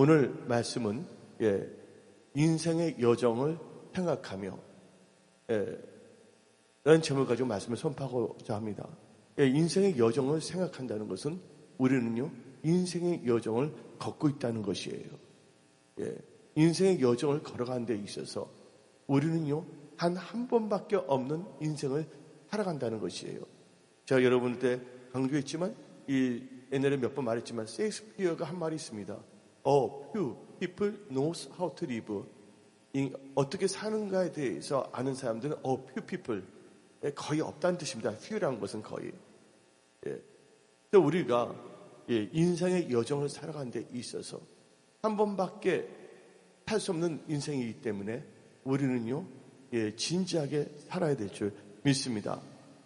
오늘 말씀은 인생의 여정을 생각하며 라는 제목을 가지고 말씀을 선포하고자 합니다. 인생의 여정을 생각한다는 것은 우리는요 인생의 여정을 걷고 있다는 것이에요. 인생의 여정을 걸어가는 데 있어서 우리는요 한 번밖에 없는 인생을 살아간다는 것이에요. 제가 여러분한테 강조했지만 옛날에 몇 번 말했지만 셰익스피어가 한 말이 있습니다. Few people knows how to live. 어떻게 사는가에 대해서 아는 사람들은 few people 거의 없다는 뜻입니다. few라는 것은 거의. 우리가 인생의 여정을 살아가는 데 있어서 한 번밖에 살 수 없는 인생이기 때문에 우리는요 진지하게 살아야 될 줄 믿습니다.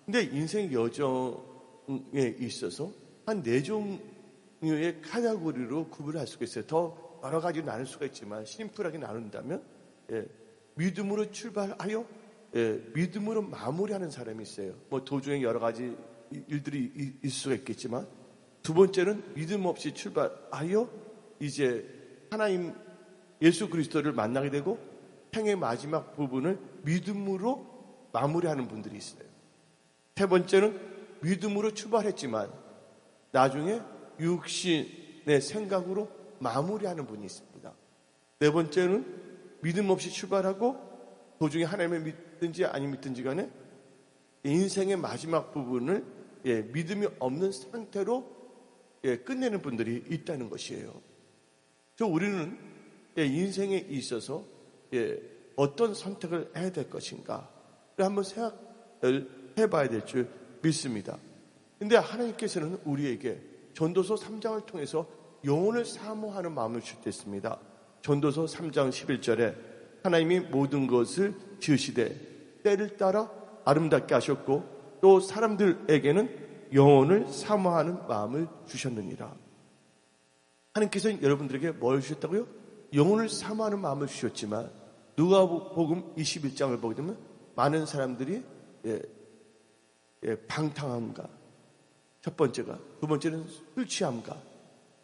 근데 인생 여정에 있어서 한 4종류의 카테고리로 구분할 수가 있어요. 더 여러 가지 나눌 수가 있지만 심플하게 나눈다면 믿음으로 출발하여 믿음으로 마무리하는 사람이 있어요. 도중에 여러 가지 일들이 있을 수가 있겠지만 두 번째는 믿음 없이 출발하여 이제 하나님 예수 그리스도를 만나게 되고 생의 마지막 부분을 믿음으로 마무리하는 분들이 있어요. 세 번째는 믿음으로 출발했지만 나중에 육신의 생각으로 마무리하는 분이 있습니다. 네 번째는 믿음 없이 출발하고 도중에 하나님을 믿든지 안 믿든지 간에 인생의 마지막 부분을 믿음이 없는 상태로 끝내는 분들이 있다는 것이에요. 우리는 인생에 있어서 어떤 선택을 해야 될 것인가를 한번 생각을 해봐야 될 줄 믿습니다. 근데 하나님께서는 우리에게 전도서 3장을 통해서 영혼을 사모하는 마음을 주셨습니다. 전도서 3장 11절에 하나님이 모든 것을 지으시되 때를 따라 아름답게 하셨고 또 사람들에게는 영혼을 사모하는 마음을 주셨느니라. 하나님께서는 여러분들에게 뭘 주셨다고요? 영혼을 사모하는 마음을 주셨지만 누가복음 21장을 보게 되면 많은 사람들이 방탕함과 첫 번째가, 두 번째는 술 취함과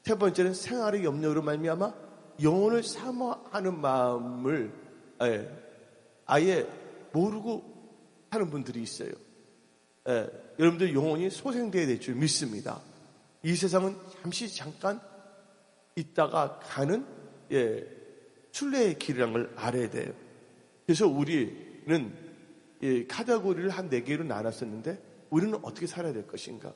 세 번째는 생활의 염려로 말미암아 영혼을 사모하는 마음을 아예 모르고 하는 분들이 있어요. 여러분들 영혼이 소생되어야 될 줄 믿습니다. 이 세상은 잠깐 있다가 가는 순례의 길이라는 걸 알아야 돼요. 그래서 우리는 카테고리를 한 4개로 나눴었는데 우리는 어떻게 살아야 될 것인가?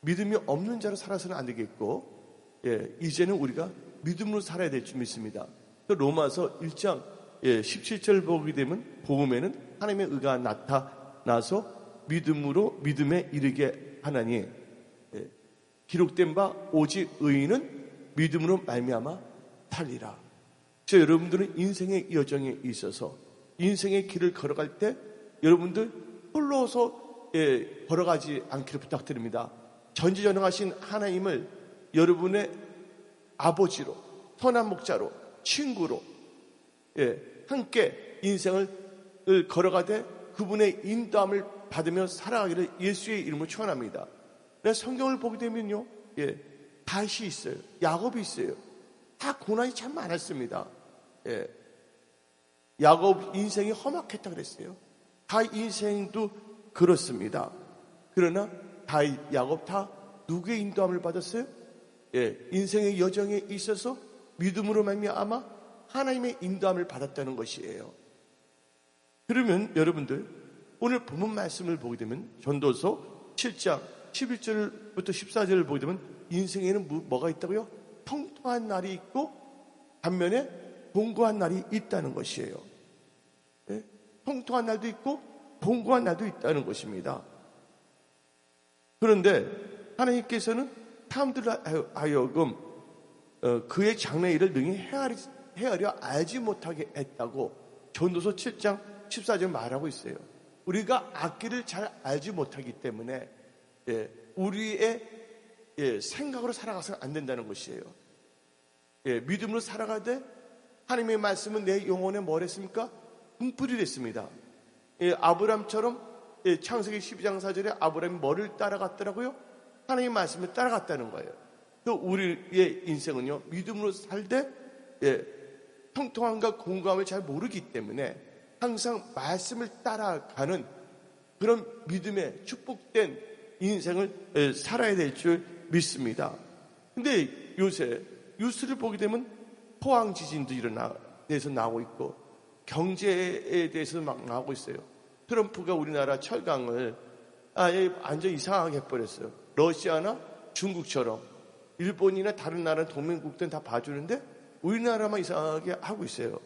믿음이 없는 자로 살아서는 안 되겠고 이제는 우리가 믿음으로 살아야 될 줄 믿습니다. 로마서 1장 17절 보게 되면 복음에는 하나님의 의가 나타나서 믿음으로 믿음에 이르게 하나니 기록된 바 오직 의인은 믿음으로 말미암아 살리라. 여러분들은 인생의 여정에 있어서 인생의 길을 걸어갈 때 여러분들 홀로서 걸어가지 않기를 부탁드립니다. 전지전능하신 하나님을 여러분의 아버지로, 선한 목자로, 친구로 함께 인생을 걸어가되 그분의 인도함을 받으며 살아가기를 예수의 이름으로 축원합니다. 성경을 보게 되면요, 다윗이 있어요, 야곱이 있어요. 다 고난이 참 많았습니다. 야곱 인생이 험악했다 그랬어요. 다윗 인생도 그렇습니다. 그러나 다윗, 야곱 다 누구의 인도함을 받았어요? 인생의 여정에 있어서 믿음으로 말미암아 하나님의 인도함을 받았다는 것이에요. 그러면 여러분들 오늘 본문 말씀을 보게 되면 전도서 7장 11절부터 14절을 보게 되면 인생에는 뭐가 있다고요? 통통한 날이 있고 반면에 봉고한 날이 있다는 것이에요. 통통한 날도 있고 봉고한 날도 있다는 것입니다. 그런데 하나님께서는 사람들로 하여금 그의 장래일을 능히 헤아려 알지 못하게 했다고 전도서 7장 14절 말하고 있어요. 우리가 앞길을 잘 알지 못하기 때문에 우리의 생각으로 살아가서는 안 된다는 것이에요. 믿음으로 살아가되 하나님의 말씀은 내 영혼에 뭘 했습니까? 분풀이 됐습니다. 아브람처럼 창세기 12장 4절에 아브람이 뭐를 따라갔더라고요? 하나님의 말씀을 따라갔다는 거예요. 또 우리의 인생은요, 믿음으로 살되 통통함과 공감을 잘 모르기 때문에 항상 말씀을 따라가는 그런 믿음의 축복된 인생을 살아야 될 줄 믿습니다. 근데 요새 뉴스를 보게 되면 포항 지진도 대해서 나오고 있고 경제에 대해서 막 나오고 있어요. 트럼프가 우리나라 철강을 완전 이상하게 해버렸어요. 러시아나 중국처럼 일본이나 다른 나라 동맹국들은 다 봐주는데 우리나라만 이상하게 하고 있어요.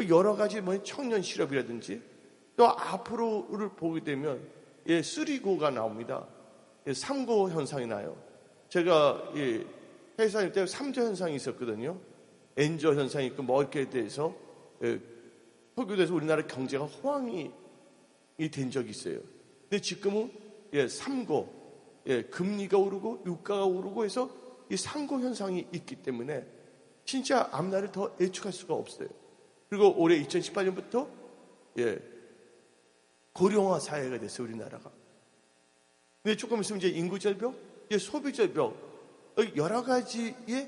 여러 가지 청년 실업이라든지 또 앞으로를 보게 되면 3고가 나옵니다. 3고 현상이 나요. 제가 회사 다닐 때 3조 현상이 있었거든요. 엔저 현상이 있고 이렇게 돼서 석유돼서 우리나라 경제가 호황이 된 적이 있어요. 근데 지금은 3고 금리가 오르고 유가가 오르고 해서 이 3고 현상이 있기 때문에 진짜 앞날을 더 예측할 수가 없어요. 그리고 올해 2018년부터 고령화 사회가 됐어요, 우리나라가. 근데 조금 있으면 이제 인구절벽, 소비절벽, 여러 가지의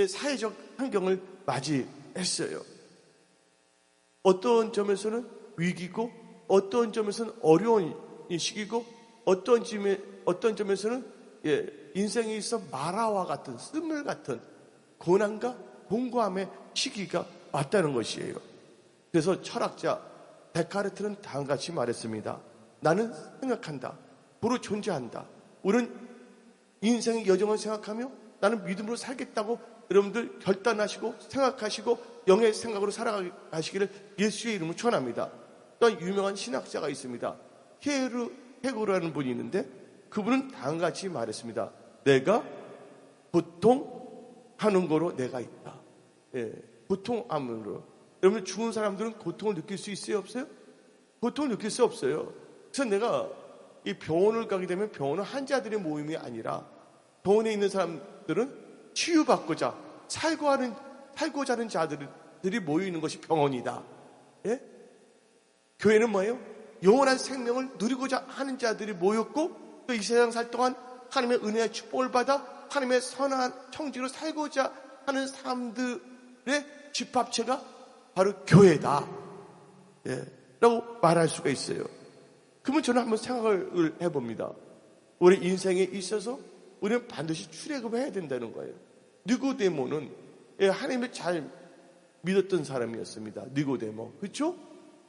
사회적 환경을 맞이했어요. 어떤 점에서는 위기고, 어떤 점에서는 어려운 시기고, 어떤 점에서는 인생에 있어 마라와 같은, 쓴물 같은 고난과 공고함의 시기가 왔다는 것이에요. 그래서 철학자 데카르트는 다음과 같이 말했습니다. 나는 생각한다. 도로 존재한다. 우리는 인생의 여정을 생각하며 나는 믿음으로 살겠다고 여러분들 결단하시고 생각하시고 영의 생각으로 살아가시기를 예수의 이름으로 축원합니다. 또 유명한 신학자가 있습니다. 헤르라는 분이 있는데 그분은 다음과 같이 말했습니다. 내가 고통하는 거로 내가 있다. 고통함으로. 여러분 죽은 사람들은 고통을 느낄 수 있어요? 없어요? 고통을 느낄 수 없어요. 그래서 내가 이 병원을 가게 되면 병원은 환자들의 모임이 아니라 병원에 있는 사람들은 치유받고자 살고자 하는 자들이 모이는 것이 병원이다. 교회는 뭐예요? 영원한 생명을 누리고자 하는 자들이 모였고 또 이 세상 살 동안 하나님의 은혜의 축복을 받아 하나님의 선한 청지로 살고자 하는 사람들의 집합체가 바로 교회다. 라고 말할 수가 있어요. 그러면 저는 한번 생각을 해봅니다. 우리 인생에 있어서 우리는 반드시 출애굽을 해야 된다는 거예요. 니고데모는 하나님을 잘 믿었던 사람이었습니다. 니고데모. 그렇죠?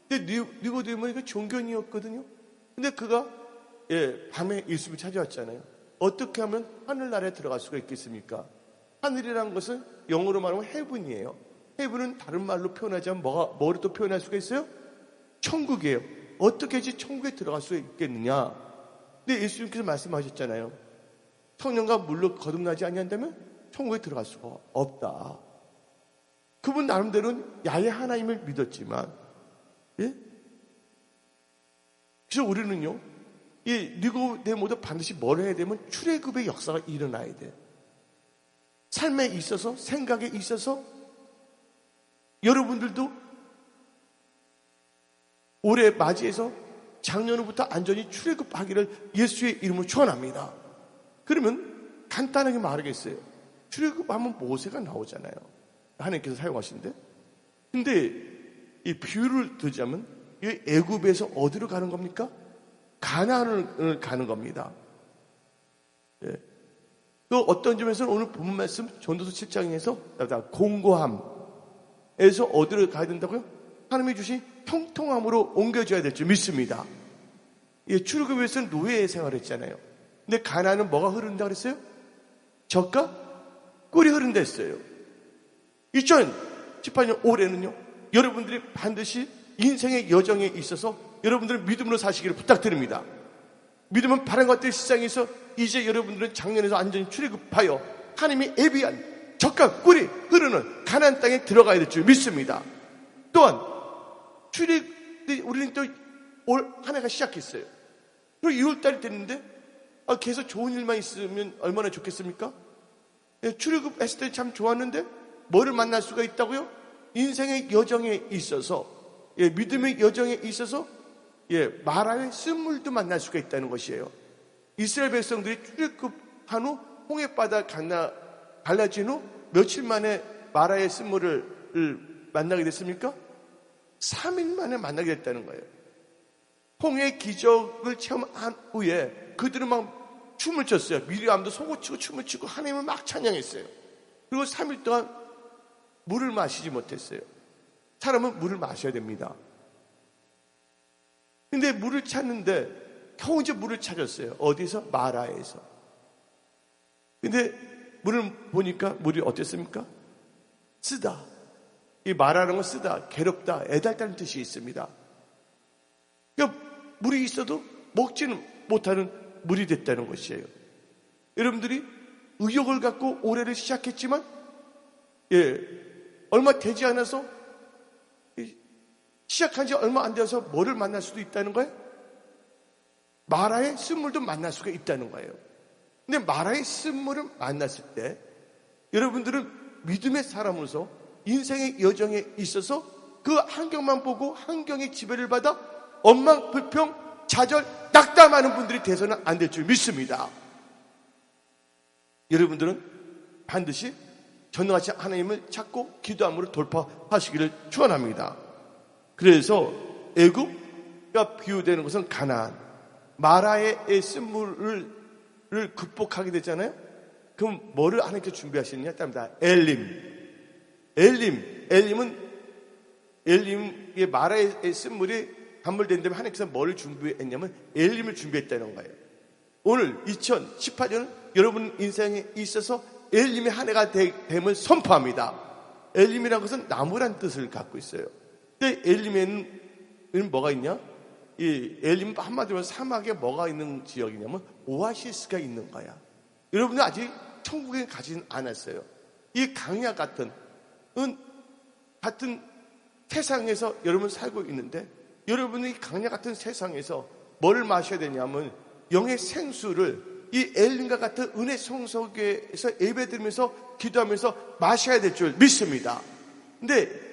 근데 니고데모가 종교인이었거든요. 근데 그가 밤에 예수를 찾아왔잖아요. 어떻게 하면 하늘나라에 들어갈 수가 있겠습니까? 하늘이라는 것은 영어로 말하면 헤븐이에요. 헤븐은 다른 말로 표현하자면 뭐로 또 표현할 수가 있어요? 천국이에요. 어떻게 해야지 천국에 들어갈 수 있겠느냐? 근데 예수님께서 말씀하셨잖아요. 성령과 물로 거듭나지 아니한다면 천국에 들어갈 수가 없다. 그분 나름대로는 야훼 하나님을 믿었지만, 그래서 우리는요, 이 니고데모도 반드시 뭘 해야 되면 출애굽의 역사가 일어나야 돼. 삶에 있어서, 생각에 있어서 여러분들도 올해 맞이해서 작년 후부터 안전히 출애굽하기를 예수의 이름으로 축원합니다. 그러면 간단하게 말하겠어요. 출애굽하면 모세가 나오잖아요. 하나님께서 사용하시는데. 근데 이 비유를 두자면 이 애굽에서 어디로 가는 겁니까? 가나안을 가는 겁니다. 또 어떤 점에서는 오늘 본문 말씀 전도서 7장에서 공고함에서 어디로 가야 된다고요? 하나님이 주신 형통함으로 옮겨줘야 될 줄 믿습니다. 출애굽에서는 노예 생활했잖아요. 근데 가나안은 뭐가 흐른다 그랬어요? 젖과 꿀이 흐른다 했어요. 2018년 올해는요, 여러분들이 반드시 인생의 여정에 있어서 여러분들은 믿음으로 사시기를 부탁드립니다. 믿음은 바른 것들 시장에서 이제 여러분들은 작년에서 완전히 출애굽하여 하나님이 예비한 젖과 꿀이 흐르는 가나안 땅에 들어가야 될 줄 믿습니다. 또한 우리는 또 올 한 해가 시작했어요. 그리고 2월달이 됐는데 계속 좋은 일만 있으면 얼마나 좋겠습니까? 출애굽했을 때 참 좋았는데 뭐를 만날 수가 있다고요? 인생의 여정에 있어서 믿음의 여정에 있어서 마라의 쓴물도 만날 수가 있다는 것이에요. 이스라엘 백성들이 출애굽한 후 홍해바다 갈라진 후 며칠 만에 마라의 쓴물을 만나게 됐습니까? 3일 만에 만나게 됐다는 거예요. 홍해 기적을 체험한 후에 그들은 막 춤을 췄어요. 미리암도 소고치고 춤을 추고 하나님을 막 찬양했어요. 그리고 3일 동안 물을 마시지 못했어요. 사람은 물을 마셔야 됩니다. 근데 물을 찾는데 겨우 이제 물을 찾았어요. 어디서? 마라에서. 근데 물을 보니까 물이 어땠습니까? 쓰다. 이 마라라는 건 쓰다, 괴롭다, 애달다는 뜻이 있습니다. 그러니까 물이 있어도 먹지는 못하는 물이 됐다는 것이에요. 여러분들이 의욕을 갖고 올해를 시작했지만 얼마 되지 않아서 시작한 지 얼마 안 되어서 뭐를 만날 수도 있다는 거예요? 마라의 쓴물도 만날 수가 있다는 거예요. 근데 마라의 쓴물을 만났을 때 여러분들은 믿음의 사람으로서 인생의 여정에 있어서 그 환경만 보고 환경의 지배를 받아 원망, 불평, 좌절, 낙담하는 분들이 돼서는 안 될 줄 믿습니다. 여러분들은 반드시 전능하신 하나님을 찾고 기도함으로 돌파하시기를 축원합니다. 그래서 애굽과 비유되는 것은 가나안, 마라의 쓴물을 극복하게 됐잖아요. 그럼 뭐를 하나님께 준비하시느냐? 답니다. 엘림의 마라의 쓴물이 함몰된 다음에 하나님께서 뭐를 준비했냐면 엘림을 준비했다는 거예요. 오늘 2018년 여러분 인생에 있어서 엘림의 한 해가 됨을 선포합니다. 엘림이라는 것은 나무란 뜻을 갖고 있어요. 근데 엘림에는 뭐가 있냐? 이 엘림 한마디로 사막에 뭐가 있는 지역이냐면 오아시스가 있는 거야. 여러분들 아직 천국에 가지는 않았어요. 이 강야 같은 세상에서 여러분 살고 있는데 여러분이 강야 같은 세상에서 뭐를 마셔야 되냐면 영의 생수를 이 엘림과 같은 은혜 성소에서 예배드리면서 기도하면서 마셔야 될 줄 믿습니다. 근데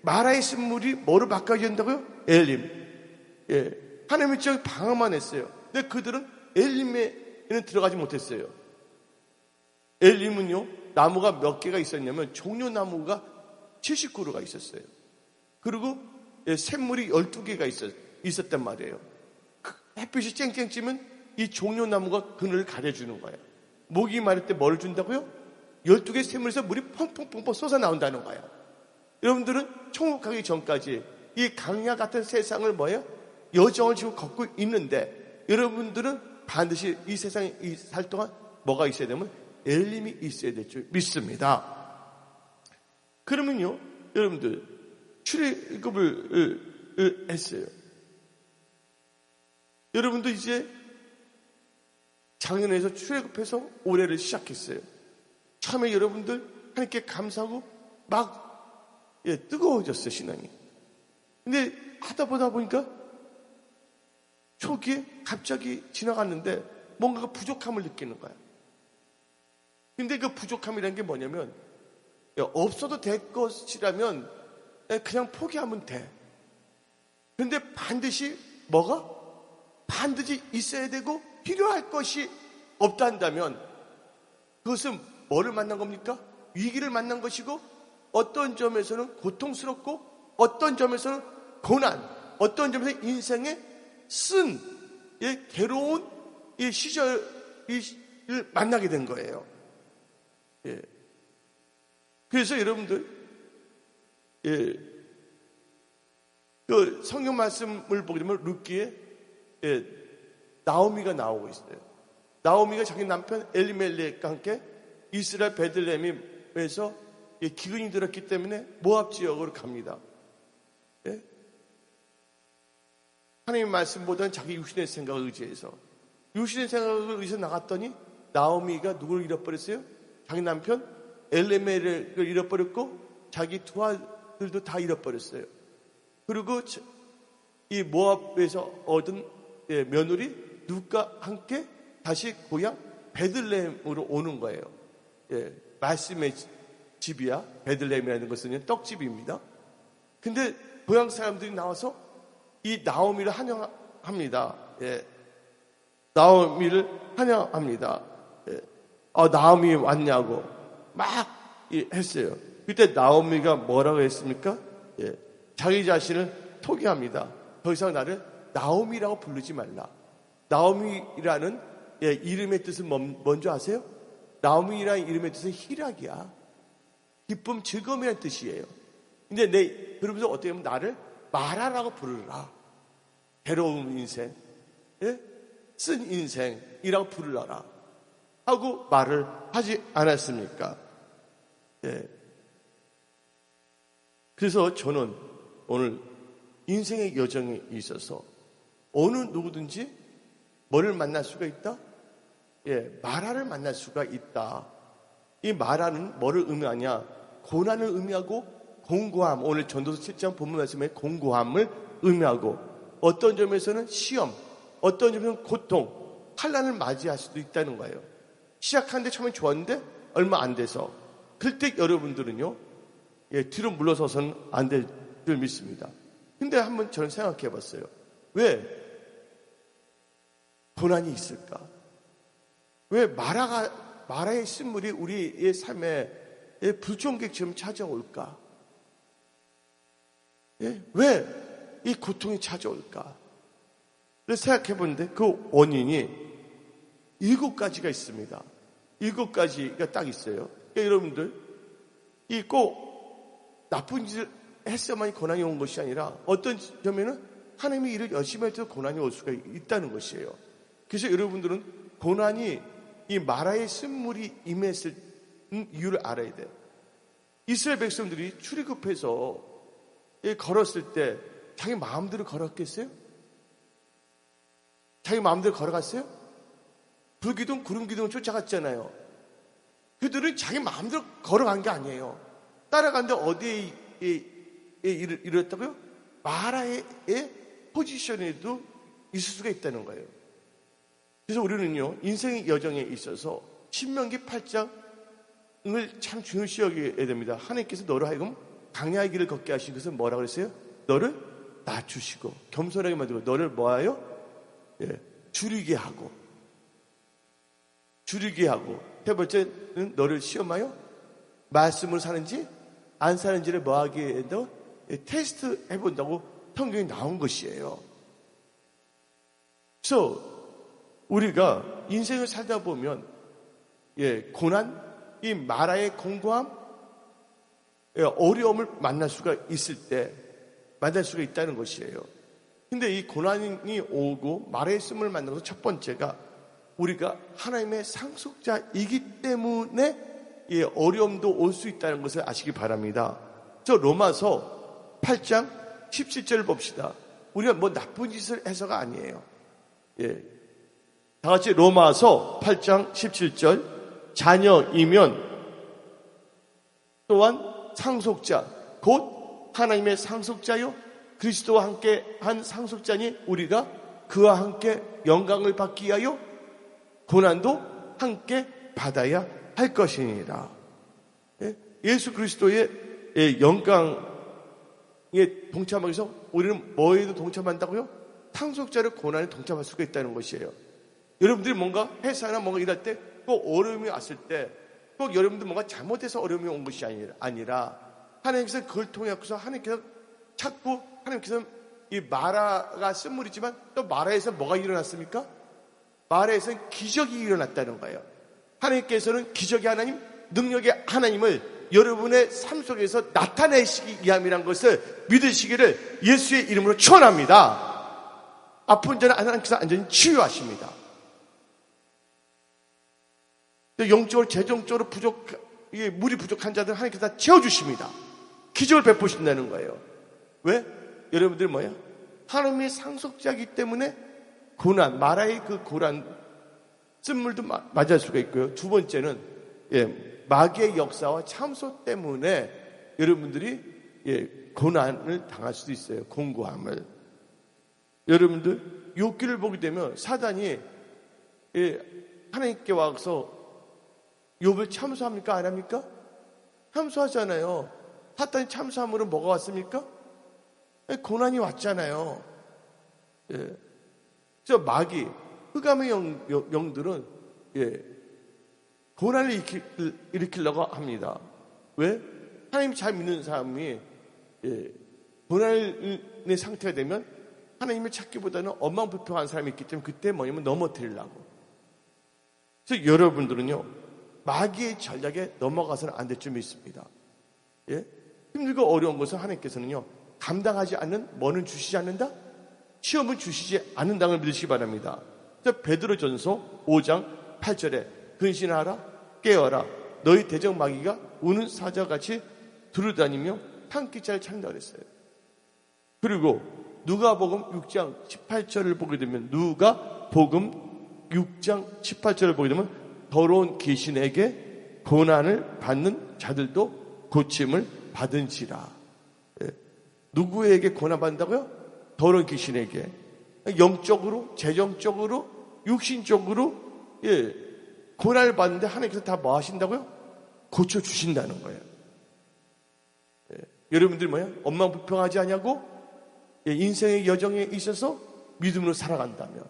마라의 쓴물이 뭐로 바꿔진다고요? 엘림. 하나님의 지역에 방어만 했어요. 근데 그들은 엘림에는 들어가지 못했어요. 엘림은요, 나무가 몇 개가 있었냐면 종려나무가 79그루가 있었어요. 그리고 샘물이 12개가 있었단 말이에요. 햇빛이 쨍쨍 찌면 이 종려나무가 그늘을 가려주는 거예요. 목이 마를 때 뭐를 준다고요? 12개 샘물에서 물이 펑펑펑펑 쏟아 나온다는 거예요. 여러분들은 천국 가기 전까지 이 강야 같은 세상을 여정을 지금 걷고 있는데 여러분들은 반드시 이 세상에 살 동안 뭐가 있어야 되면 엘림이 있어야 될 줄 믿습니다. 그러면요, 여러분들 출애굽을 했어요. 여러분도 이제 작년에서 출애굽해서 올해를 시작했어요. 처음에 여러분들 하나님께 감사하고 막 뜨거워졌어요, 신앙이. 근데 하다 보다 보니까 초기에 갑자기 지나갔는데 뭔가가 부족함을 느끼는 거야. 근데 그 부족함이라는 게 뭐냐면 없어도 될 것이라면 그냥 포기하면 돼. 근데 반드시 반드시 있어야 되고 필요할 것이 없다 한다면 그것은 뭐를 만난 겁니까? 위기를 만난 것이고 어떤 점에서는 고통스럽고 어떤 점에서는 고난, 어떤 점에서 인생의 괴로운 이 시절을 만나게 된 거예요. 그래서 여러분들, 그 성경 말씀을 보게 되면 룻기에 나오미가 나오고 있어요. 나오미가 자기 남편 엘리멜렉과 함께 이스라엘 베들레헴에서 기근이 들었기 때문에 모압 지역으로 갑니다. 하나님의 말씀보다는 자기 육신의 생각을 의지해서 나갔더니 나오미가 누구를 잃어버렸어요? 자기 남편 엘리멜렉을 잃어버렸고 자기 두 아들도 다 잃어버렸어요. 그리고 이 모압에서 얻은 며느리 룻과 함께 다시 고향 베들레헴으로 오는 거예요. 말씀의 집이야. 베들레헴이라는 것은 떡집입니다. 근데 고향 사람들이 나와서 이 나오미를 환영합니다. 나오미를 환영합니다. 예. 나오미 왔냐고 막 했어요. 그때 나오미가 뭐라고 했습니까? 예. 자기 자신을 포기합니다. 더 이상 나를 나오미라고 부르지 말라. 나오미라는 이름의 뜻은 뭔지 아세요? 나오미라는 이름의 뜻은 희락이야. 기쁨, 즐거움이라는 뜻이에요. 근데 그러면서 어떻게 보면 나를 마라라고 부르라. 괴로운 인생, 예? 쓴 인생이라고 부르라 하고 말을 하지 않았습니까? 예. 그래서 저는 오늘 인생의 여정에 있어서 어느 누구든지 뭐를 만날 수가 있다? 예, 마라를 만날 수가 있다. 이 마라는 뭐를 의미하냐? 고난을 의미하고 공고함. 오늘 전도서 7장 본문 말씀에 공고함을 의미하고 어떤 점에서는 시험, 어떤 점에서는 고통, 환난을 맞이할 수도 있다는 거예요. 시작하는데 처음에 좋았는데 얼마 안 돼서 그럴 때 여러분들은요, 뒤로 물러서서는 안 될 줄 믿습니다. 근데 한번 저는 생각해 봤어요. 왜 고난이 있을까? 왜 마라의 쓴물이 우리의 삶에 불종객처럼 찾아올까? 왜 이 고통이 찾아올까? 그래서 생각해 보는데 그 원인이 7가지가 있습니다. 7가지가 딱 있어요. 그러니까 여러분들 이 꼭 나쁜 짓을 했어야만 고난이 온 것이 아니라 어떤 점에는 하나님이 일을 열심히 할 때도 고난이 올 수가 있다는 것이에요. 그래서 여러분들은 고난이 이 마라의 쓴물이 임했을 이유를 알아야 돼요. 이스라엘 백성들이 출애굽해서 걸었을 때 자기 마음대로 걸었겠어요? 자기 마음대로 걸어갔어요? 불기둥, 구름기둥을 쫓아갔잖아요. 그들은 자기 마음대로 걸어간 게 아니에요. 따라갔는데 어디에 이르렀다고요? 마라의 포지션에도 있을 수가 있다는 거예요. 그래서 우리는요, 인생의 여정에 있어서 신명기 8장을 참 중요시 여겨야 됩니다. 하나님께서 너를 하여금 강야의 길을 걷게 하신 것은 뭐라고 그랬어요? 너를 낮추시고 겸손하게 만들고 너를 뭐하여? 줄이게 하고 세 번째는 너를 시험하여 말씀으로 사는지 안 사는지를 뭐하게 해도 테스트 해본다고 성경이 나온 것이에요. 그래서 우리가 인생을 살다 보면 고난, 이 마라의 공고함, 어려움을 만날 수가 있다는 것이에요. 근데 이 고난이 오고 마라의 씀을 만나서 첫 번째가 우리가 하나님의 상속자이기 때문에 어려움도 올 수 있다는 것을 아시기 바랍니다. 저 로마서 8장 17절을 봅시다. 우리가 뭐 나쁜 짓을 해서가 아니에요. 다 같이 로마서 8장 17절. 자녀이면 또한 상속자, 곧 하나님의 상속자요 그리스도와 함께 한 상속자니 우리가 그와 함께 영광을 받기 위하여 고난도 함께 받아야 할 것이니라. 예수 그리스도의 영광에 동참하기 위해서 우리는 뭐에도 동참한다고요? 상속자를 고난에 동참할 수가 있다는 것이에요. 여러분들이 뭔가 회사나 뭔가 일할 때 꼭 어려움이 왔을 때 꼭 여러분들 뭔가 잘못해서 어려움이 온 것이 아니라 하나님께서 그걸 통해서 하나님께서 찾고 하나님께서 이 마라가 쓴물이지만 또 마라에서 뭐가 일어났습니까? 마라에서는 기적이 일어났다는 거예요. 하나님께서는 기적의 하나님, 능력의 하나님을 여러분의 삶 속에서 나타내시기 위함이란 것을 믿으시기를 예수의 이름으로 축원합니다. 아픈 자는 하나님께서 완전히 치유하십니다. 영적으로 재정적으로 물이 부족한 자들 하나님께서 다 채워주십니다. 기적을 베푸신다는 거예요. 왜? 여러분들 뭐야? 하나님의 상속자이기 때문에 고난, 마라의 그 고난 쓴물도 맞을 수가 있고요. 두 번째는 마귀의 역사와 참소 때문에 여러분들이 고난을 당할 수도 있어요. 공고함을. 여러분들 욥기를 보게 되면 사단이 하나님께 와서 욥을 참소합니까? 안 합니까? 참소하잖아요. 사단이 참소함으로 뭐가 왔습니까? 고난이 왔잖아요. 그래서 마귀, 흑암의 영들은 고난을 일으키려고 합니다. 왜? 하나님 잘 믿는 사람이 고난의 상태가 되면 하나님을 찾기보다는 엉망불평한 사람이 있기 때문에 그때 뭐냐면 넘어뜨리려고. 그래서 여러분들은요, 마귀의 전략에 넘어가서는 안 될 줄 믿습니다. 힘들고 어려운 것을 하나님께서는요, 감당하지 않는 뭐는 주시지 않는다? 시험은 주시지 않는다는 걸 믿으시기 바랍니다. 그래서 베드로전서 5장 8절에 근신하라, 깨어라, 너희 대적 마귀가 우는 사자같이 두루다니며 탄기자를 찾는다 그랬어요. 그리고 누가복음 6장 18절을 보게 되면, 누가복음 6장 18절을 보게 되면 더러운 귀신에게 고난을 받는 자들도 고침을 받은지라. 누구에게 고난 받는다고요? 더러운 귀신에게. 영적으로, 재정적으로, 육신적으로 고난을 받는데 하나님께서 다 뭐 하신다고요? 고쳐주신다는 거예요. 여러분들이 뭐야? 엉망불평하지 않냐고? 인생의 여정에 있어서 믿음으로 살아간다면.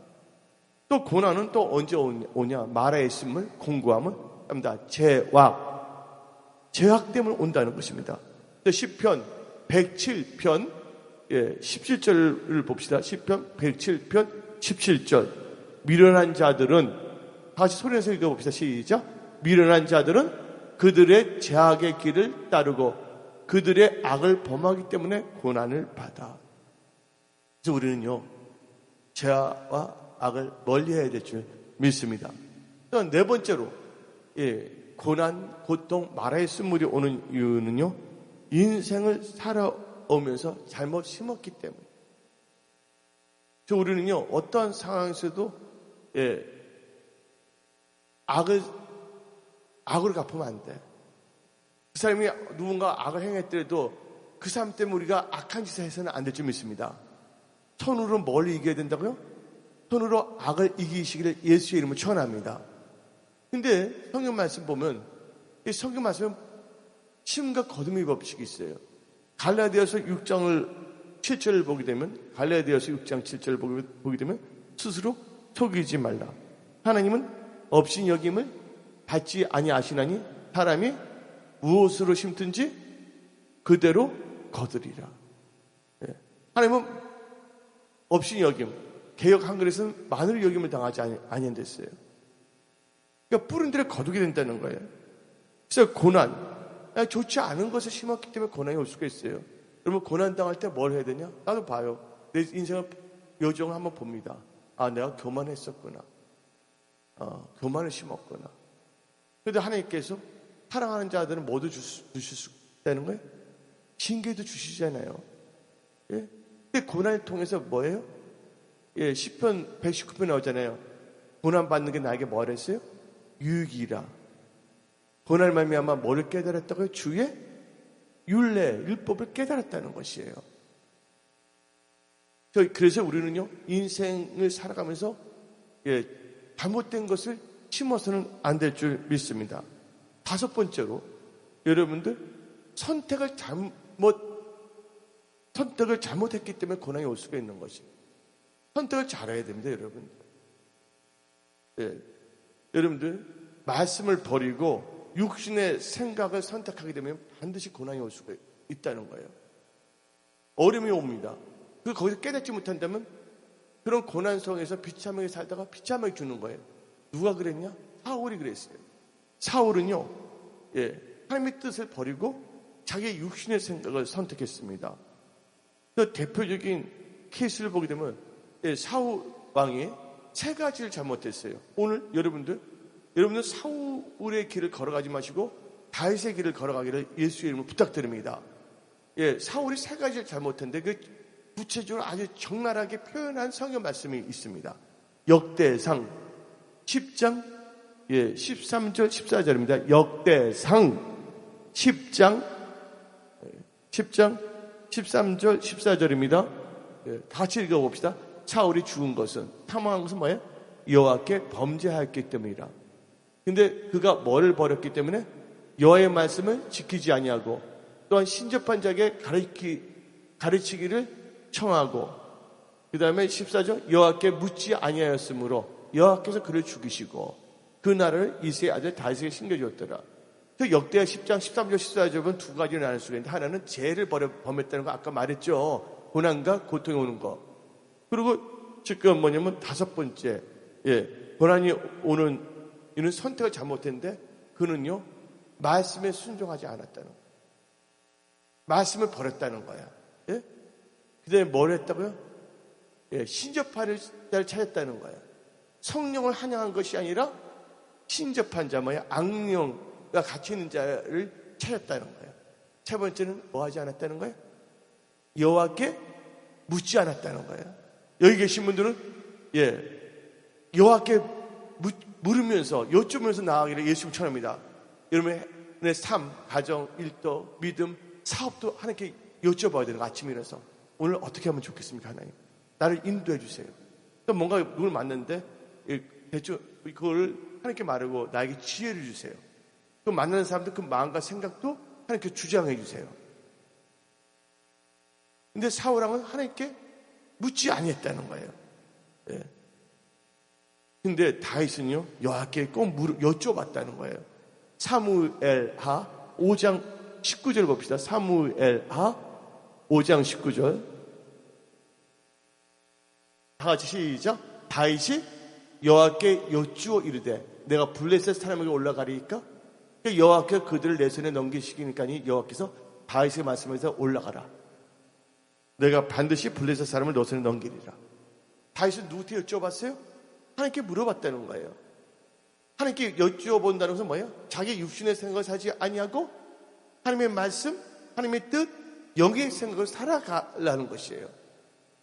또 고난은 또 언제 오냐? 마라의 쓴물, 공고함은 죄악 때문에 온다는 것입니다. 시편 107편 17절을 봅시다. 시편 107편 17절. 미련한 자들은, 다시 소리내서 읽어봅시다. 시작. 미련한 자들은 그들의 죄악의 길을 따르고 그들의 악을 범하기 때문에 고난을 받아. 그래서 우리는요, 죄와 악을 멀리해야 될 줄 믿습니다. 또 네 번째로 고난, 고통, 마라의 쓴물이 오는 이유는요, 인생을 살아오면서 잘못 심었기 때문에. 그래서 우리는요, 어떠한 상황에서도 악으로 갚으면 안 돼. 그 사람이 누군가 악을 행했더라도 그 사람 때문에 우리가 악한 짓을 해서는 안 될 줄 믿습니다. 손으로 뭘 이겨야 된다고요? 손으로 악을 이기시기를 예수의 이름으로 축원합니다. 근데 성경 말씀 보면, 이 성경 말씀은 심과 거듭의 법칙이 있어요. 갈라디아서 6장을 7절을 보게 되면, 갈라디아서 6장 7절을 보게 되면 스스로 속이지 말라. 하나님은 없인 여김을 받지 아니하시나니 사람이 무엇으로 심든지 그대로 거두리라. 하나님은 없인 여김, 개역 한글에서는 마늘 여김을 당하지 아니한댔어요. 그러니까 뿌린 대로 거두게 된다는 거예요. 그래서 고난, 좋지 않은 것을 심었기 때문에 고난이 올 수가 있어요. 여러분, 고난 당할 때 뭘 해야 되냐? 나도 봐요. 내 인생의 여정을 한번 봅니다. 아, 내가 교만했었구나. 교만을 심었구나. 그런데 하나님께서 사랑하는 자들은 모두 주실 수 있다는 거예요. 징계도 주시잖아요. 근데 고난을 통해서 뭐예요? 시편 119편 나오잖아요. 고난 받는 게 나에게 뭐라 했어요? 유익이라. 고난을 말미암아 뭐를 깨달았다고요? 주의 율례, 율법을 깨달았다는 것이에요. 그래서 우리는요, 인생을 살아가면서 잘못된 것을 심어서는 안 될 줄 믿습니다. 다섯 번째로, 여러분들 선택을 잘못했기 때문에 고난이 올 수가 있는 것입니다. 선택을 잘해야 됩니다, 여러분. 여러분들 말씀을 버리고 육신의 생각을 선택하게 되면 반드시 고난이 올 수가 있다는 거예요. 어려움이 옵니다. 거기서 깨닫지 못한다면 그런 고난 속에서 비참하게 살다가 비참하게 죽는 거예요. 누가 그랬냐? 사울이 그랬어요. 사울은요, 하나님의 뜻을 버리고 자기의 육신의 생각을 선택했습니다. 그 대표적인 케이스를 보게 되면 사울 왕이 세 가지를 잘못했어요. 오늘 여러분들 사울의 길을 걸어가지 마시고 다윗의 길을 걸어가기를 예수의 이름으로 부탁드립니다. 사울이 세 가지를 잘못했는데 그 구체적으로 아주 적나라하게 표현한 성경 말씀이 있습니다. 역대상 10장 13절 14절입니다. 역대상 10장 13절 14절입니다. 같이 읽어봅시다. 사울이 죽은 것은, 사망한 것은 뭐예요? 여호와께 범죄하였기 때문이라. 근데 그가 뭐를 버렸기 때문에? 여호와의 말씀을 지키지 아니하고 또한 신접한 자에게 가르치기를 청하고, 그 다음에 14절 여호와께 묻지 아니하였으므로 여호와께서 그를 죽이시고 그 날을 이새의 아들 다윗에게 신겨주었더라. 그 역대하 10장 13절 14절에 보면 두 가지로 나눌 수가 있는데, 하나는 죄를 범했다는 거 아까 말했죠. 고난과 고통이 오는 거. 그리고 지금 뭐냐면 다섯 번째, 고난이 오는 이는 선택을 잘못했는데 그는요 말씀에 순종하지 않았다는 거예요. 말씀을 버렸다는 거야. 예? 그다음에 뭘 했다고요? 신접한 자를 찾았다는 거예요. 성령을 환영한 것이 아니라 신접한 자, 악령과 같이 있는 자를 찾았다는 거예요. 세 번째는 뭐 하지 않았다는 거예요? 여호와께 묻지 않았다는 거예요. 여기 계신 분들은 여호와께 물으면서 여쭈면서 나아가기를 예수님 천합니다. 여러분의 삶, 가정, 일도, 믿음, 사업도 하나님께 여쭤봐야 되는 거예요. 아침에 일어나서 오늘 어떻게 하면 좋겠습니까? 하나님 나를 인도해 주세요. 또 뭔가 누굴 만났는데 대충 그걸 하나님께 말하고 나에게 지혜를 주세요. 그 만나는 사람들 그 마음과 생각도 하나님께 주장해 주세요. 근데 사울왕은 하나님께 묻지 아니했다는 거예요. 근데 다윗은요 여호와께 꼭 여쭤봤다는 거예요. 사무엘하 5장 19절 봅시다. 사무엘하 5장 19절 다 같이 시작. 다윗이 여호와께 여쭈어 이르되 내가 블레셋 사람에게 올라가리까? 여호와께서 그들을 내 손에 넘기시키니까 여호와께서 다윗에게 말씀해서 올라가라. 내가 반드시 블레셋 사람을 너 손에 넘기리라. 다윗은 누구한테 여쭤봤어요? 하나님께 물어봤다는 거예요. 하나님께 여쭈어본다는 것은 뭐예요? 자기 육신의 생각을 사지 아니하고 하나님의 말씀, 하나님의 뜻, 영의 생각을 살아가라는 것이에요.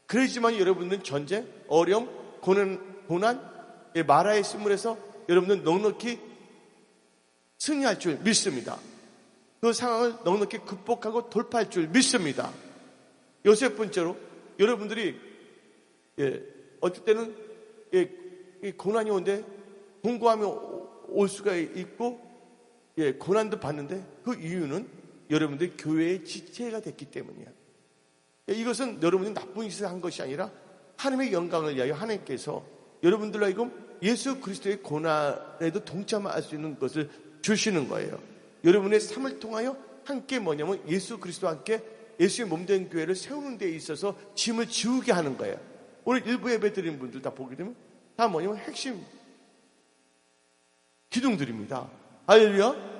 그러지만 여러분들은 전쟁, 어려움, 고난, 마라의 쓴물에서 여러분들은 넉넉히 승리할 줄 믿습니다. 그 상황을 넉넉히 극복하고 돌파할 줄 믿습니다. 여섯 번째로 여러분들이 어떨 때는 고난이 오는데 공고하며 올 수가 있고 고난도 받는데 그 이유는 여러분들이 교회의 지체가 됐기 때문이에요. 이것은 여러분이 나쁜 짓을 한 것이 아니라 하나님의 영광을 위하여 하나님께서 여러분들로 하여금 예수 그리스도의 고난에도 동참할 수 있는 것을 주시는 거예요. 여러분의 삶을 통하여 함께 뭐냐면 예수 그리스도와 함께 예수의 몸된 교회를 세우는 데 있어서 짐을 지우게 하는 거예요. 오늘 일부 예배 드리는 분들 다 보게 되면 다 뭐냐면 핵심 기둥들입니다. 할렐루야.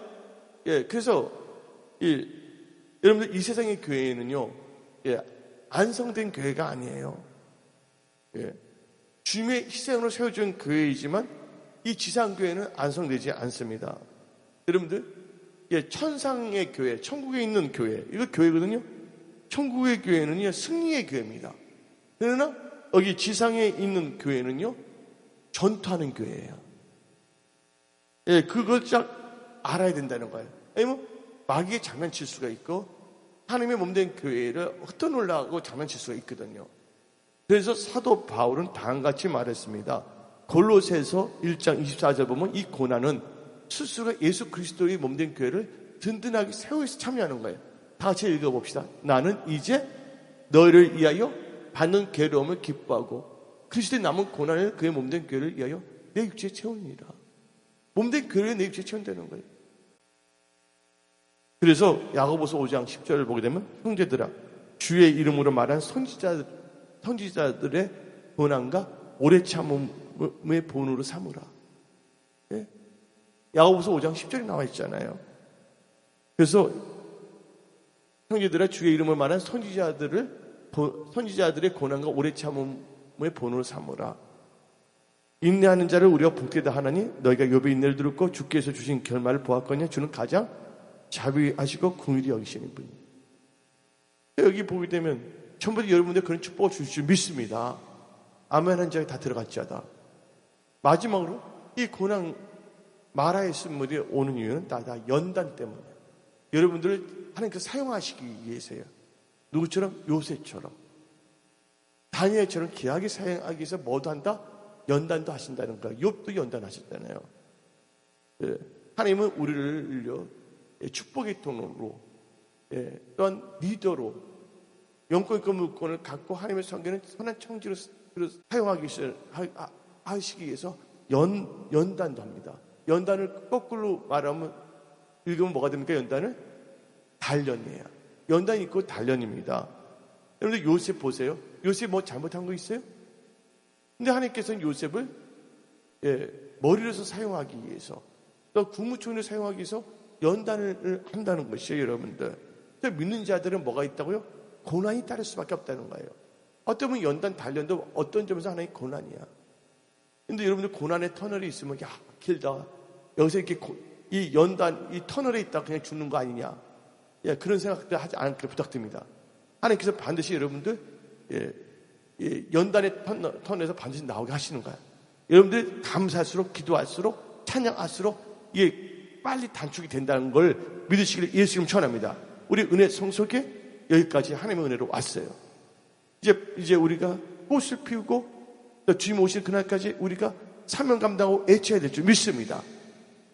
그래서 여러분들 이 세상의 교회는요 안성된 교회가 아니에요. 주님의 희생으로 세워진 교회이지만 이 지상교회는 안성되지 않습니다. 여러분들 천상의 교회, 천국에 있는 교회, 이거 교회거든요. 천국의 교회는요 승리의 교회입니다. 그러나 여기 지상에 있는 교회는요 전투하는 교회예요. 그걸 딱 알아야 된다는 거예요. 아니면 마귀에 장난칠 수가 있고 하나님의 몸된 교회를 흩어놓으려고 장난칠 수가 있거든요. 그래서 사도 바울은 다음같이 말했습니다. 골로새서 1장 24절 보면 이 고난은 스스로 예수 그리스도의 몸된 교회를 든든하게 세우기위해서 참여하는 거예요. 다 같이 읽어봅시다. 나는 이제 너희를 위하여 받는 괴로움을 기뻐하고 그리스도의 남은 고난을 그의 몸된 교회를 위하여 내 육체에 채우니라. 몸된 교회를 내 육체에 채운다는 거예요. 그래서 야고보서 5장 10절을 보게 되면 형제들아 주의 이름으로 말한 선지자들의 고난과 오래 참음의 본으로 삼으라. 야고보서 5장 10절이 나와 있잖아요. 그래서 형제들아 주의 이름을 말한 선지자들의 고난과 오래 참음의 본으로 삼으라. 인내하는 자를 우리가 복되다 하나니 너희가 욥의 인내를 들었고 주께서 주신 결말을 보았거니와 주는 가장 자비하시고 긍휼히 여기시는 분이에요. 여기 보게 되면 전부 여러분들 그런 축복을 주실 줄 믿습니다. 아멘 한 자에 다 들어갔자다. 마지막으로 이 고난 마라의 쓴물이 오는 이유는 다 연단 때문에 여러분들을 하나님께서 사용하시기 위해서요. 누구처럼? 요셉처럼 다니엘처럼 귀하게 사용하기 위해서 뭐도 한다? 연단도 하신다는 거예요. 욥도 연단하셨잖아요. 하나님은 우리를 축복의 통로로 또한 리더로 영권과 물권을 갖고 하나님의 성경을 선한 청지로 사용하기 하시기 위해서 연단도 합니다. 연단을 거꾸로 말하면 읽으면 뭐가 됩니까? 연단을 단련이에요. 연단이 있고 단련입니다. 여러분들 요셉 보세요. 요셉 뭐 잘못한 거 있어요? 근데 하나님께서는 요셉을 머리로서 사용하기 위해서 또 국무총리를 사용하기 위해서 연단을 한다는 것이에요. 여러분들 믿는 자들은 뭐가 있다고요? 고난이 따를 수밖에 없다는 거예요. 어떤 분은 연단 단련도 어떤 점에서 하나의 고난이야. 근데 여러분들 고난의 터널이 있으면 야 길다. 여기서 이렇게 이 연단 이 터널에 있다 그냥 죽는 거 아니냐. 그런 생각들 하지 않게 부탁드립니다. 하나님께서 반드시 여러분들 연단의 터널에서 반드시 나오게 하시는 거야. 여러분들 감사할수록 기도할수록 찬양할수록 이게 빨리 단축이 된다는 걸 믿으시기를 예수 이름 축원합니다. 우리 은혜 성속에 여기까지 하나님의 은혜로 왔어요. 이제 우리가 꽃을 피우고 또 주님 오실 그날까지 우리가 사명 감당하고 애쳐야 될 줄 믿습니다.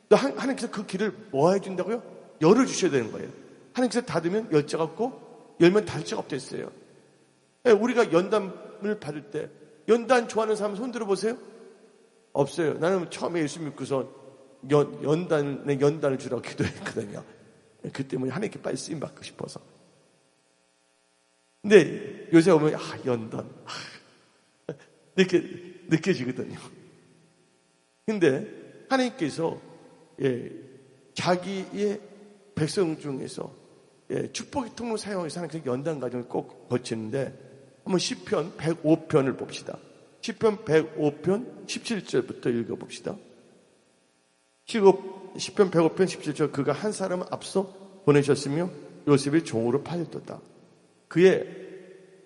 또 하나님께서 그 길을 뭐 해준다고요? 열어주셔야 되는 거예요. 하나님께서 닫으면 열 자가 없고 열면 닫을 자가 없댔어요. 우리가 연단을 받을 때 연단 좋아하는 사람 손 들어보세요. 없어요. 나는 처음에 예수 믿고서 연단을 주라고 기도했거든요. 그 때문에 하나님께 빨리 쓰임 받고 싶어서. 근데 요새 오면 연단 느껴지거든요. 근데 하나님께서 자기의 백성 중에서 축복의 통로 사용해서 하나님께서 연단 과정을 꼭 거치는데 한번 시편 105편을 봅시다. 시편 105편 17절부터 읽어봅시다. 시편 105편 17절 그가 한 사람을 앞서 보내셨으며 요셉이 종으로 팔렸도다. 그의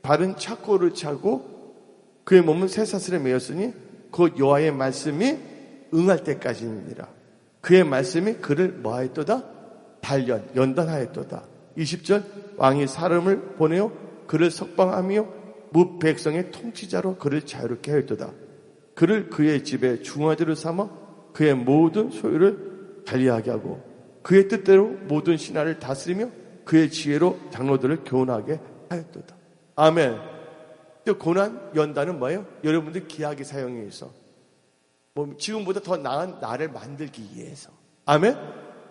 발은 착고를 차고 그의 몸은 쇠사슬에 매였으니 곧 여호와의 말씀이 응할 때까지니라. 그의 말씀이 그를 뭐하였도다? 연단하였도다. 20절 왕이 사람을 보내어 그를 석방하며 무 백성의 통치자로 그를 자유롭게 하였도다. 그를 그의 집에 중화제로 삼아 그의 모든 소유를 관리하게 하고 그의 뜻대로 모든 신하를 다스리며 그의 지혜로 장로들을 교훈하게 하였도다. 아멘. 또 고난 연단은 뭐예요? 여러분들 귀하게 사용해 위해서 지금보다 더 나은 나를 만들기 위해서. 아멘.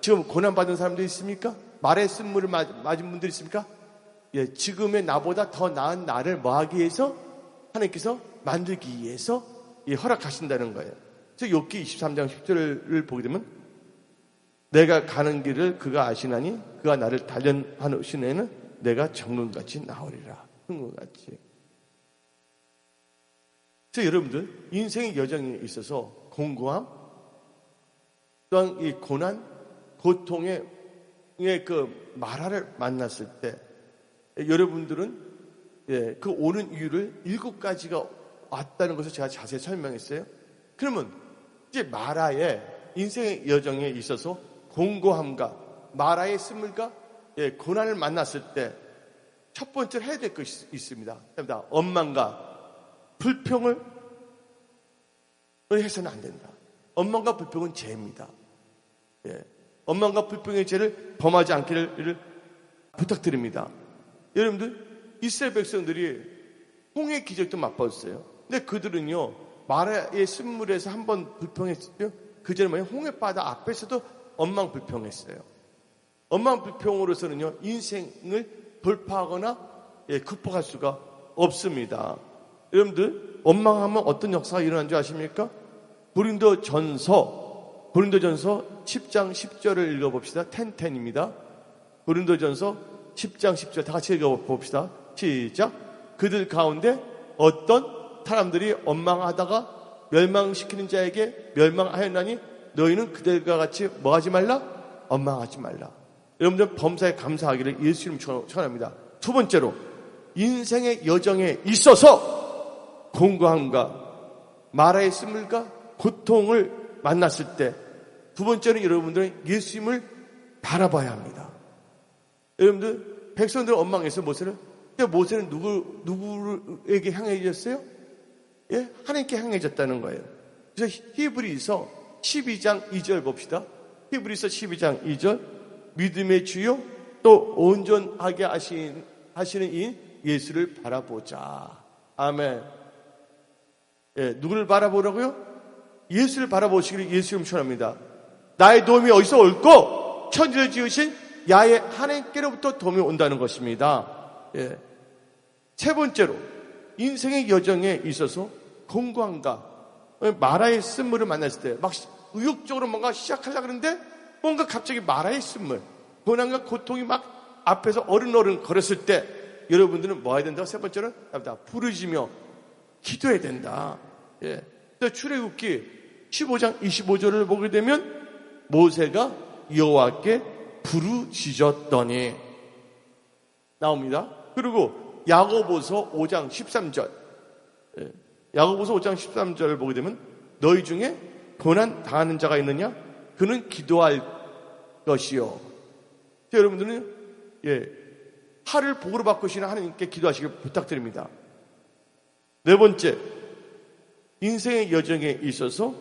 지금 고난 받은 사람들 있습니까? 말의 쓴물을 맞은 분들 있습니까? 지금의 나보다 더 나은 나를 뭐하기 위해서 하나님께서 만들기 위해서 허락하신다는 거예요. 그래서 욥기 23장 10절을 보게 되면 내가 가는 길을 그가 아시나니 그가 나를 단련하신 후에는 내가 정금같이 나오리라. 흥금같이. 그래서 여러분들 인생의 여정에 있어서 공고함 또한 이 고난 고통의 그 마라를 만났을 때 여러분들은 그 오는 이유를 7가지가 왔다는 것을 제가 자세히 설명했어요. 그러면 이제 마라의 인생의 여정에 있어서 공고함과 마라의 쓴물과 고난을 만났을 때 첫 번째로 해야 될 것이 있습니다. 원망과 불평을 해서는 안 된다. 원망과 불평은 죄입니다. 원망과 불평의 죄를 범하지 않기를 부탁드립니다. 여러분들 이스라엘 백성들이 홍해 기적도 맛봤어요. 근데 그들은요 마라의 쓴물에서 한번 불평했어요. 그 전에 뭐예요? 홍해 바다 앞에서도 원망 불평했어요. 원망 불평으로서는요 인생을 돌파하거나 극복할 수가 없습니다. 여러분들 원망하면 어떤 역사가 일어난 줄 아십니까? 고린도전서 10장 10절을 읽어봅시다. 10입니다. 고린도전서 10장 10절 다 같이 읽어봅시다. 시작. 그들 가운데 어떤 사람들이 원망하다가 멸망시키는 자에게 멸망하였나니 너희는 그들과 같이 뭐하지 말라? 원망하지 말라. 여러분들 범사에 감사하기를 예수 이름 축원합니다. 두 번째로 인생의 여정에 있어서 공고함과 마라의 쓴물과 고통을 만났을 때 두 번째는 여러분들은 예수님을 바라봐야 합니다. 여러분들 백성들은 원망해서 모세를 근데 모세는 누구에게 향해졌어요? 하나님께 향해졌다는 거예요. 그래서 히브리서 12장 2절 봅시다. 히브리서 12장 2절 믿음의 주요 또 온전하게 하시는 이인 예수를 바라보자. 아멘. 누구를 바라보라고요? 예수를 바라보시기를 예수 이름 축원합니다. 나의 도움이 어디서 올꼬? 천지를 지으신 야훼 하나님께로부터 도움이 온다는 것입니다. 세 번째로 인생의 여정에 있어서 공고함과 마라의 쓴물을 만났을 때 막 의욕적으로 뭔가 시작하려고 하는데 뭔가 갑자기 마라의 쓴물, 고난과 고통이 막 앞에서 어른어른 걸었을 때 여러분들은 뭐 해야 된다고? 세 번째는 부르짖으며 기도해야 된다. 출애굽기 15장 25절을 보게 되면 모세가 여호와께 부르짖었더니 나옵니다. 그리고 야고보서 5장 13절, 야고보서 5장 13절을 보게 되면 너희 중에 고난 당하는 자가 있느냐? 그는 기도할 것이요. 여러분들은 하를 복으로 바꾸시는 하나님께 기도하시길 부탁드립니다. 네 번째, 인생의 여정에 있어서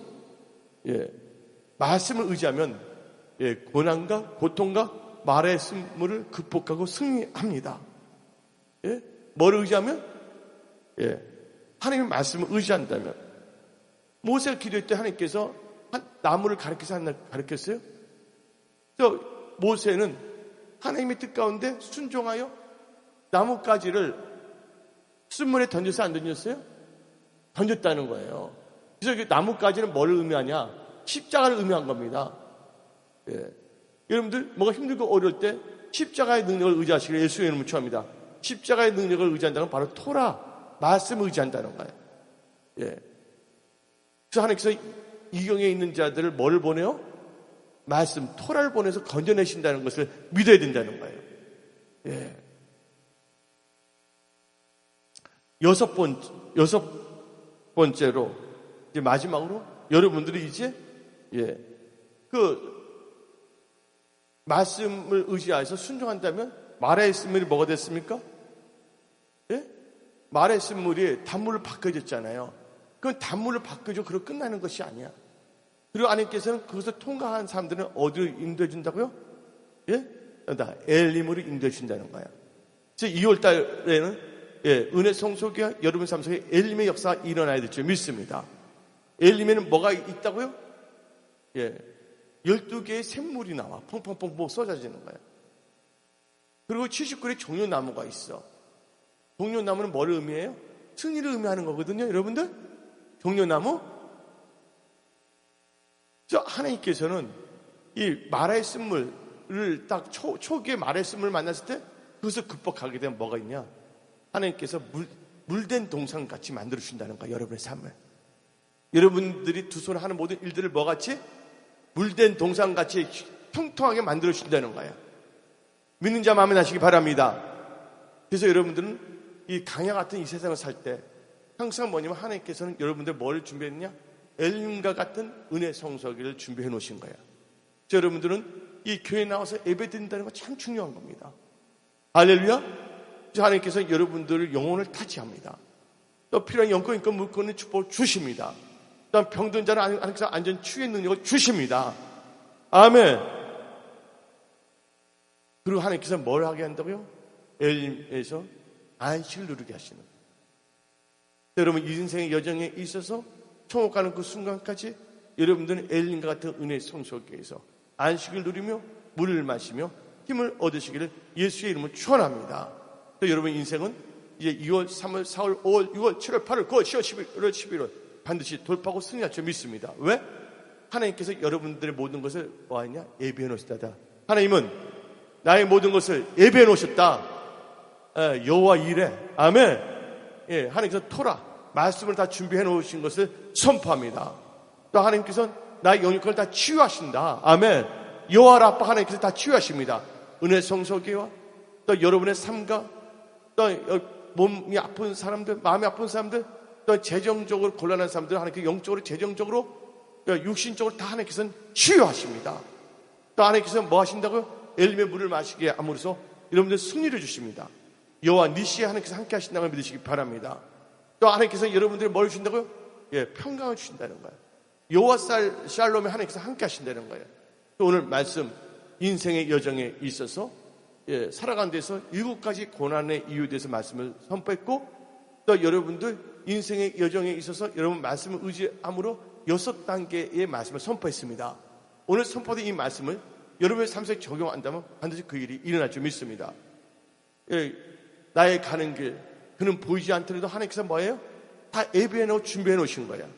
말씀을 의지하면 고난과 고통과 말의 쓴물을 극복하고 승리합니다. 뭐를 의지하면? 하나님의 말씀을 의지한다면. 모세가 기도할 때 하나님께서 한 나무를 가르쳤어요? 모세는 하나님의 뜻 가운데 순종하여 나뭇가지를 쓴물에 던져서 안 던졌어요? 던졌다는 거예요. 그래서 나뭇가지는 뭘 의미하냐? 십자가를 의미한 겁니다. 여러분들 뭐가 힘들고 어려울 때 십자가의 능력을 의지하시기를 예수의 이름으로 축원합니다. 십자가의 능력을 의지한다는 건 바로 토라, 말씀을 의지한다는 거예요. 그래서 하나님께서 이경에 있는 자들을 뭘 보내요? 말씀, 토라를 보내서 건져내신다는 것을 믿어야 된다는 거예요. 여섯 번째로, 이제 마지막으로, 여러분들이 이제, 말씀을 의지해서 순종한다면, 말의 쓴물이 뭐가 됐습니까? 말의 쓴물이 단물로 바뀌어졌잖아요. 그건 단물로 바뀌어져, 그리고 끝나는 것이 아니야. 그리고 하나님께서는 그것을 통과한 사람들은 어디로 인도해 준다고요? 엘림으로 인도해 준다는 거야. 그래서 2월 달에는 은혜 성소교회 여러분 삶 속에 엘림의 역사가 일어나야 될 줄 믿습니다. 엘림에는 뭐가 있다고요? 12개의 샘물이 나와. 펑펑펑펑 쏟아지는 거야. 그리고 70그루의 종려나무가 있어. 종려나무는 뭐를 의미해요? 승리를 의미하는 거거든요, 여러분들. 종려나무. 하나님께서는 이 마라의 쓴물을 딱 초기에 마라의 쓴물을 만났을 때 그것을 극복하게 되면 뭐가 있냐? 하나님께서 물된 동상같이 만들어주신다는 거야, 여러분의 삶을. 여러분들이 두 손으로 하는 모든 일들을 뭐같이? 물된 동상같이 통통하게 만들어주신다는 거야. 믿는 자 마음에 나시기 바랍니다. 그래서 여러분들은 이 강야 같은 이 세상을 살 때 항상 뭐냐면 하나님께서는 여러분들 뭘 준비했냐? 엘림과 같은 은혜 성소기를 준비해 놓으신 거야. 여러분들은 이 교회에 나와서 예배 드린다는 건 참 중요한 겁니다. 할렐루야. 하나님께서 여러분들을 영혼을 타치합니다. 또 필요한 영권 물권의 축복을 주십니다. 또한 병든 자는 하나님께서 안전 치유의 능력을 주십니다. 아멘. 그리고 하나님께서 뭘 하게 한다고요? 엘림에서 안식을 누리게 하시는. 여러분 인생의 여정에 있어서 천국 가는 그 순간까지 여러분들은 엘림과 같은 은혜의 성소에서 안식을 누리며 물을 마시며 힘을 얻으시기를 예수의 이름으로 축원합니다. 또 여러분 인생은 이제 2월, 3월, 4월, 5월, 6월, 7월, 8월, 9월, 10월, 11월, 11월 반드시 돌파하고 승리할 줄 믿습니다. 왜? 하나님께서 여러분들의 모든 것을 뭐하냐? 예비해 놓으셨다. 하나님은 나의 모든 것을 예비해 놓으셨다. 여호와 이레. 아멘. 하나님께서 토라 말씀을 다 준비해 놓으신 것을 선포합니다. 또 하나님께서는 나의 영역을 다 치유하신다. 아멘. 여호와 라파 하나님께서 다 치유하십니다. 은혜 성소교회와 또 여러분의 삶과 또 몸이 아픈 사람들, 마음이 아픈 사람들, 또 재정적으로 곤란한 사람들 하나님께 영적으로, 재정적으로, 육신적으로 다 하나님께서는 치유하십니다. 또 하나님께서는 뭐 하신다고요? 엘림의 물을 마시게 함으로써 여러분들 승리를 주십니다. 여호와 니시에 하나님께서 함께 하신다는 걸 믿으시기 바랍니다. 또 하나님께서 여러분들이 뭘 주신다고요? 평강을 주신다는 거예요. 여호와 샬롬에 하나님께서 함께 하신다는 거예요. 또 오늘 말씀 인생의 여정에 있어서 살아가는 데서 7가지 고난의 이유에 대해서 말씀을 선포했고 또 여러분들 인생의 여정에 있어서 여러분 말씀을 의지함으로 6단계의 말씀을 선포했습니다. 오늘 선포된 이 말씀을 여러분의 삶에 적용한다면 반드시 그 일이 일어날 줄 믿습니다. 예, 나의 가는 길, 그는 보이지 않더라도 하나님께서 뭐예요? 다 예비해 놓고 준비해 놓으신 거예요.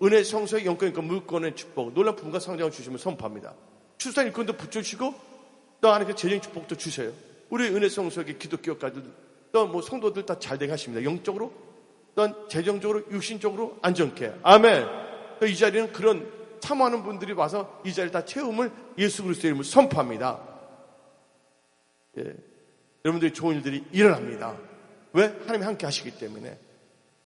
은혜 성소의 영권과 물권의 축복, 놀라운 부분과 성장을 주시면 선포합니다. 출산 일꾼도 붙여주시고 또 하나님께서 재정의 축복도 주세요. 우리 은혜 성소의 기독교까지도 또 뭐 성도들 다 잘 되게 하십니다. 영적으로 또 재정적으로 육신적으로 안정케. 아멘. 또 이 자리는 그런 참호하는 분들이 와서 이 자리를 다 채움을 예수 그리스도의 이름으로 선포합니다. 예. 여러분들이 좋은 일들이 일어납니다. 왜? 하나님이 함께 하시기 때문에.